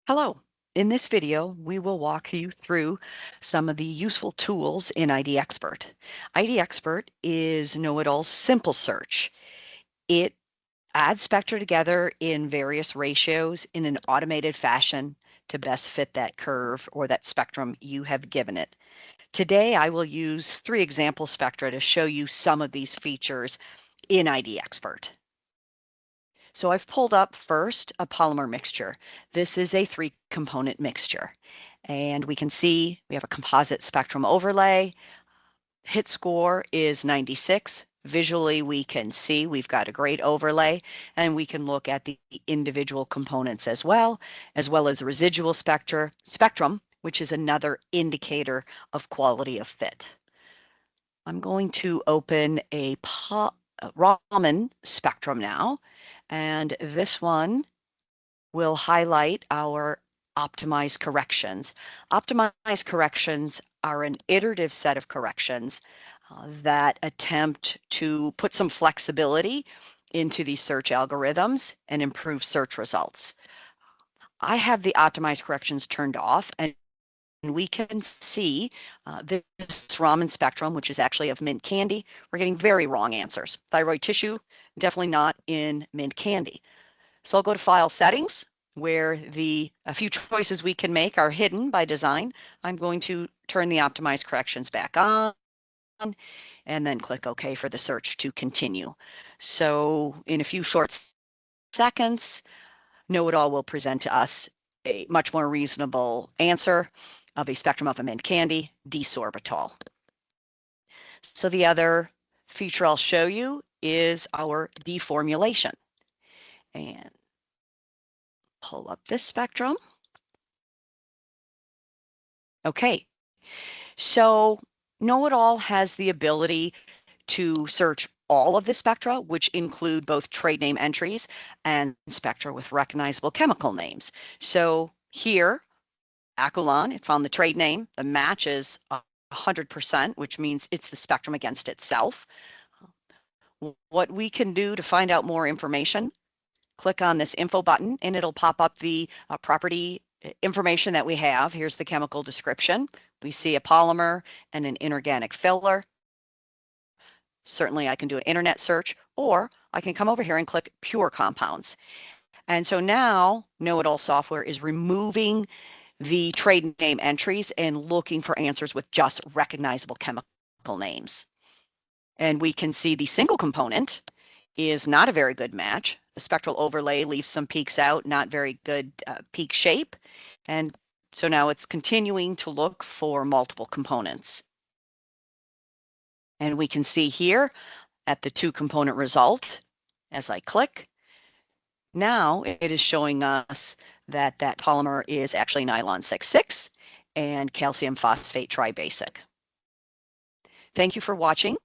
Hello. In this video, we will walk you through some of the useful tools in ID Expert. ID Expert is KnowItAll's simple search. It adds spectra together in various ratios in an automated fashion to best fit that curve or that spectrum you have given it. Today, I will use 3 example spectra to show you some of these features in ID Expert. So I've pulled up first a polymer mixture. This is a 3-component mixture. And we can see we have a composite spectrum overlay. Hit score is 96. Visually, we can see we've got a great overlay, and we can look at the individual components as well as the residual spectrum, which is another indicator of quality of fit. I'm going to open a Raman spectrum now, and this one will highlight our optimized corrections. Optimized corrections are an iterative set of corrections that attempt to put some flexibility into these search algorithms and improve search results. I have the optimized corrections turned off, and we can see this Raman spectrum, which is actually of mint candy. We're getting very wrong answers. Thyroid tissue, definitely not in mint candy. So I'll go to File Settings, where a few choices we can make are hidden by design. I'm going to turn the optimized corrections back on and then click OK for the search to continue. So in a few short seconds, KnowItAll will present to us a much more reasonable answer of a spectrum of a mint candy, D-sorbitol. So the other feature I'll show you is our deformulation. And pull up this spectrum. Okay, so KnowItAll has the ability to search all of the spectra, which include both trade name entries and spectra with recognizable chemical names. So here, Acolon, it found the trade name. The match is 100%, which means it's the spectrum against itself. What we can do to find out more information, click on this info button and it'll pop up the property information that we have. Here's the chemical description. We see a polymer and an inorganic filler. Certainly I can do an internet search, or I can come over here and click pure compounds. And so now KnowItAll software is removing the trade name entries and looking for answers with just recognizable chemical names. And we can see the single component is not a very good match. The spectral overlay leaves some peaks out, not very good peak shape. And so now it's continuing to look for multiple components. And we can see here at the 2-component result, as I click, now it is showing us that that polymer is actually nylon 6,6 and calcium phosphate tribasic. Thank you for watching.